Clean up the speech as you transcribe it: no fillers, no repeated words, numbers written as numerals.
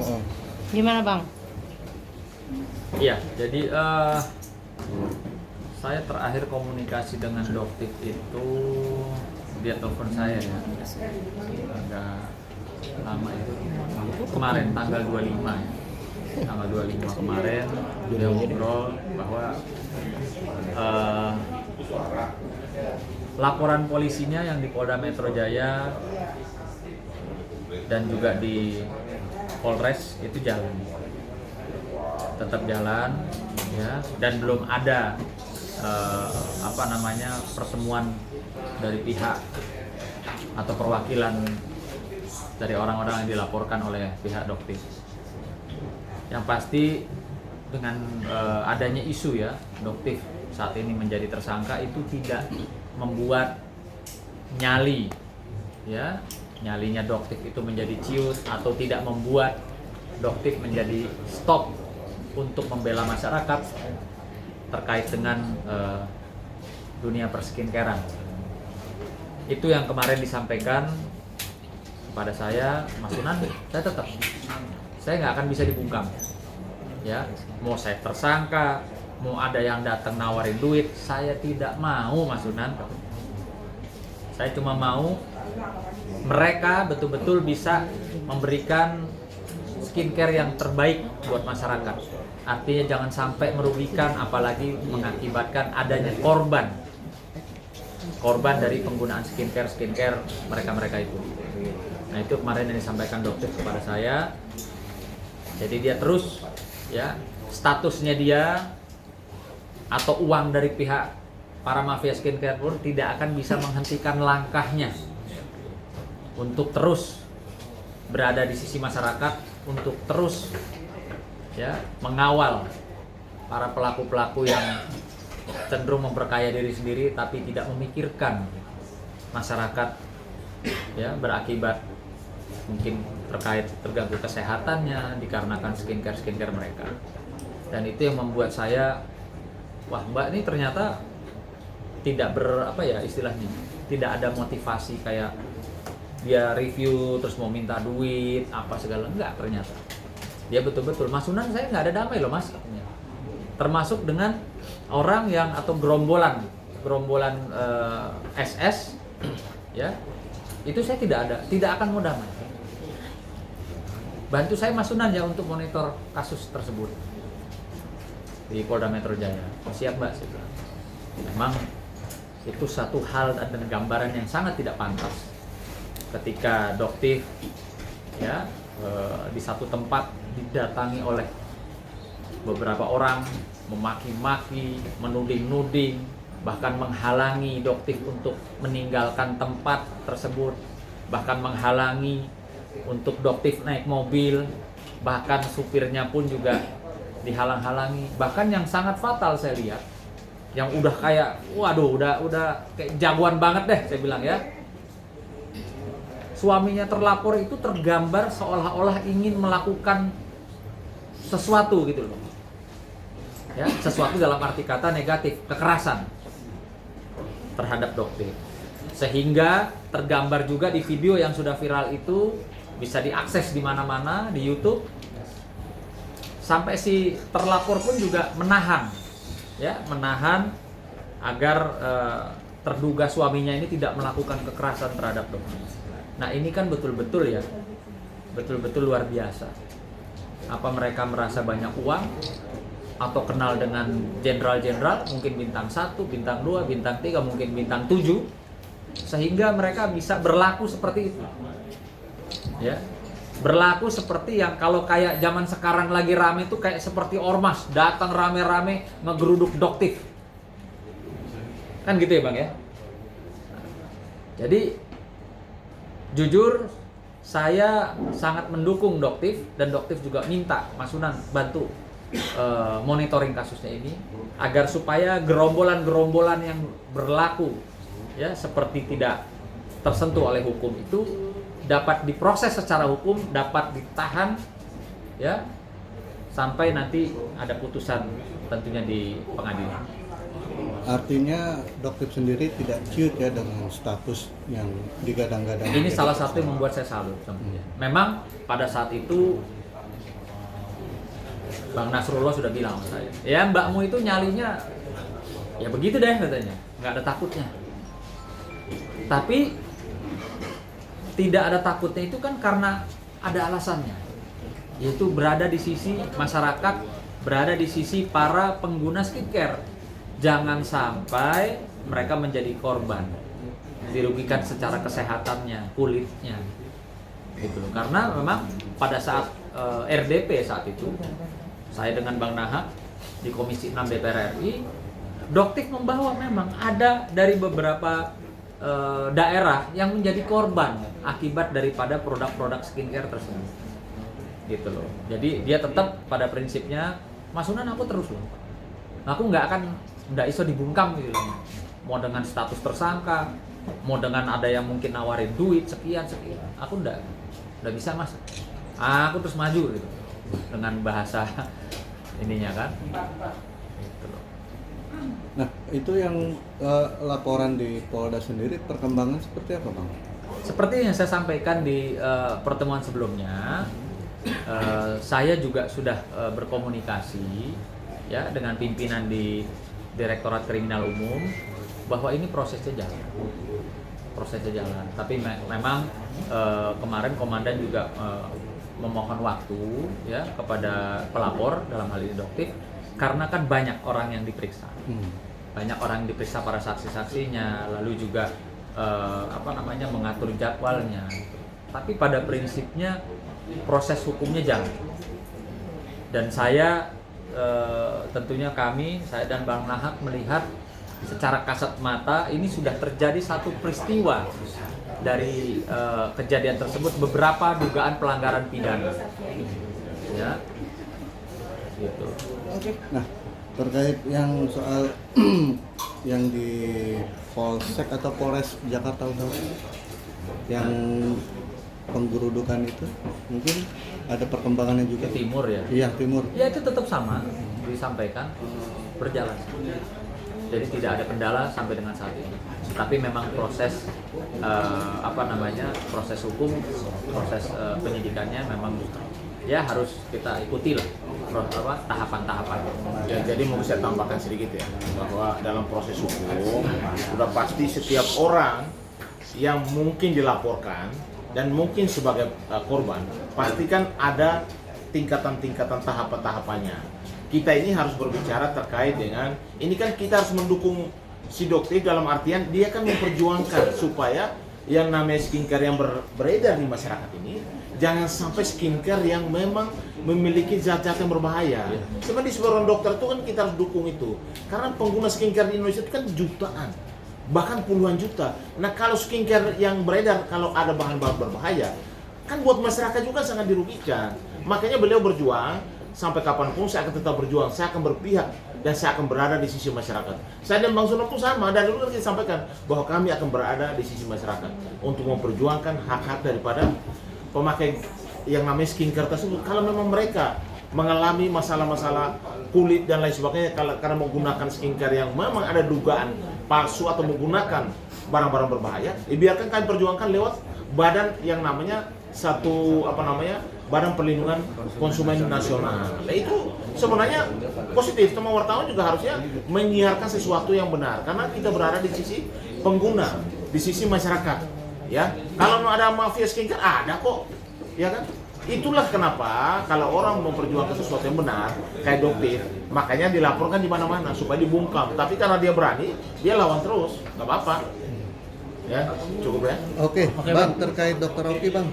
Oh. Gimana Bang? Iya, jadi saya terakhir komunikasi dengan Doktif itu dia telepon saya ya, agak lama itu kemarin tanggal 25 ya, tanggal 25 kemarin dia ngobrol bahwa laporan polisinya yang di Polda Metro Jaya dan juga di Polres itu jalan, tetap jalan ya, dan belum ada pertemuan dari pihak atau perwakilan dari orang-orang yang dilaporkan oleh pihak Doktif. Yang pasti dengan adanya isu ya Doktif saat ini menjadi tersangka itu tidak membuat nyalinya Doktif itu menjadi ciut, atau tidak membuat Doktif menjadi stop untuk membela masyarakat terkait dengan dunia perskincarean. Itu yang kemarin disampaikan kepada saya, Mas Sunan, saya nggak akan bisa dibungkam ya, mau saya tersangka, mau ada yang datang nawarin duit, saya tidak mau, Mas Sunan. Saya cuma mau mereka betul-betul bisa memberikan skincare yang terbaik buat masyarakat. Artinya jangan sampai merugikan, apalagi mengakibatkan adanya korban dari penggunaan skincare mereka itu. Nah, itu kemarin yang disampaikan Dokter kepada saya. Jadi dia terus ya, statusnya dia atau uang dari pihak para mafia skincare pun tidak akan bisa menghentikan langkahnya untuk terus berada di sisi masyarakat, untuk terus ya mengawal para pelaku-pelaku yang cenderung memperkaya diri sendiri tapi tidak memikirkan masyarakat ya, berakibat mungkin terganggu kesehatannya dikarenakan skincare mereka. Dan itu yang membuat saya, wah Mbak ini ternyata tidak istilahnya tidak ada motivasi kayak dia review terus mau minta duit apa segala, enggak. Ternyata dia betul-betul, Mas Sunan, saya nggak ada damai loh Mas, termasuk dengan orang yang atau gerombolan SS ya, itu saya tidak akan mau damai. Bantu saya Mas Sunan ya untuk monitor kasus tersebut di Polda Metro Jaya. Siap Mbak, saya bilang. Memang itu satu hal dan gambaran yang sangat tidak pantas ketika Doktif ya di satu tempat didatangi oleh beberapa orang, memaki-maki, menuding-nuding, bahkan menghalangi Doktif untuk meninggalkan tempat tersebut, bahkan menghalangi untuk Doktif naik mobil, bahkan supirnya pun juga dihalang-halangi. Bahkan yang sangat fatal saya lihat, yang udah kayak waduh udah kayak jagoan banget deh saya bilang ya, suaminya terlapor itu tergambar seolah-olah ingin melakukan sesuatu gitu loh ya, sesuatu dalam arti kata negatif, kekerasan terhadap Doktif, sehingga tergambar juga di video yang sudah viral itu, bisa diakses di mana-mana di YouTube. Sampai si terlapor pun juga menahan agar terduga suaminya ini tidak melakukan kekerasan terhadap Doktif. Nah ini kan betul-betul luar biasa. Apa mereka merasa banyak uang atau kenal dengan jenderal-jenderal, mungkin bintang 1, bintang 2, bintang 3, mungkin bintang 7, sehingga mereka bisa berlaku seperti itu ya, berlaku seperti yang kalau kayak zaman sekarang lagi rame itu kayak seperti ormas datang rame-rame ngegeruduk Doktif kan gitu ya Bang ya. Jadi jujur saya sangat mendukung Doktif, dan Doktif juga minta Mas Sunan bantu monitoring kasusnya ini agar supaya gerombolan-gerombolan yang berlaku ya seperti tidak tersentuh oleh hukum itu dapat diproses secara hukum, dapat ditahan ya sampai nanti ada putusan tentunya di pengadilan. Artinya Dokter sendiri tidak ciut ya dengan status yang digadang-gadang. Ini salah satu yang membuat saya salut. Memang pada saat itu Bang Nasrullah sudah bilang sama saya, ya mbakmu itu nyalinya ya begitu deh katanya, nggak ada takutnya. Tapi tidak ada takutnya itu kan karena ada alasannya, yaitu berada di sisi masyarakat, berada di sisi para pengguna skincare. Jangan sampai mereka menjadi korban, dirugikan secara kesehatannya, kulitnya, gitu loh. Karena memang pada saat RDP saat itu, saya dengan Bang Nahak di Komisi 6 DPR RI, Doktif membawa memang ada dari beberapa daerah yang menjadi korban akibat daripada produk-produk skincare tersebut, gitu loh. Jadi dia tetap pada prinsipnya, Mas Sunan aku terus loh, aku nggak iso dibungkam gitu loh. Mau dengan status tersangka, mau dengan ada yang mungkin nawarin duit sekian, aku nggak bisa Mas. Aku terus maju gitu dengan bahasa ininya kan. Gitu loh. Nah, itu yang laporan di Polda sendiri perkembangan seperti apa, Bang? Seperti yang saya sampaikan di pertemuan sebelumnya, saya juga sudah berkomunikasi ya dengan pimpinan di Direktorat Kriminal Umum bahwa ini prosesnya jalan. Tapi memang kemarin komandan juga memohon waktu ya kepada pelapor dalam hal ini Doktif, karena kan banyak orang yang diperiksa, banyak orang yang diperiksa para saksi-saksinya, lalu juga mengatur jadwalnya. Tapi pada prinsipnya proses hukumnya jalan. Dan saya tentunya saya dan Bang Nahak melihat secara kasat mata ini sudah terjadi satu peristiwa dari kejadian tersebut, beberapa dugaan pelanggaran pidana, ya, gitu. Nah, terkait yang soal yang di Polsek atau Polres Jakarta Utara yang penggerudukan itu, mungkin ada perkembangannya juga. Timur ya? Iya, Timur. Ya itu tetap sama, disampaikan, berjalan. Jadi tidak ada kendala sampai dengan saat ini. Tapi memang proses proses hukum, proses penyidikannya memang ya harus kita ikuti lah tahapan-tahapan. Ya, jadi mau saya tambahkan sedikit ya, bahwa dalam proses hukum sudah pasti setiap orang yang mungkin dilaporkan dan mungkin sebagai korban, pastikan ada tingkatan-tingkatan tahapan-tahapannya. Kita ini harus berbicara terkait dengan, ini kan kita harus mendukung si Doktif dalam artian dia kan memperjuangkan supaya yang namanya skincare yang beredar di masyarakat ini jangan sampai skincare yang memang memiliki zat-zat yang berbahaya. Sebenarnya di seorang dokter itu kan kita harus dukung itu, karena pengguna skincare di Indonesia itu kan jutaan, bahkan puluhan juta. Nah kalau skincare yang beredar kalau ada bahan-bahan berbahaya, kan buat masyarakat juga sangat dirugikan. Makanya beliau berjuang, sampai kapanpun saya akan tetap berjuang, saya akan berpihak dan saya akan berada di sisi masyarakat. Saya dan Bang Sunan pun sama, dan dulu kita sampaikan bahwa kami akan berada di sisi masyarakat untuk memperjuangkan hak-hak daripada pemakai yang namanya skincare tersebut. Kalau memang mereka mengalami masalah-masalah kulit dan lain sebagainya karena menggunakan skincare yang memang ada dugaan palsu atau menggunakan barang-barang berbahaya, biarkan kami perjuangkan lewat badan yang namanya Badan Perlindungan Konsumen Nasional. Nah itu sebenarnya positif, teman wartawan juga harusnya menyiarkan sesuatu yang benar, karena kita berada di sisi pengguna, di sisi masyarakat. Ya, kalau ada mafia skincare ada kok, ya kan? Itulah kenapa kalau orang memperjuangkan sesuatu yang benar kayak Doktif, makanya dilaporkan di mana-mana supaya dibungkam. Tapi karena dia berani, dia lawan terus, nggak apa-apa. Ya, cukup ya. Oke, Bang, terkait Dokter Oki, Bang.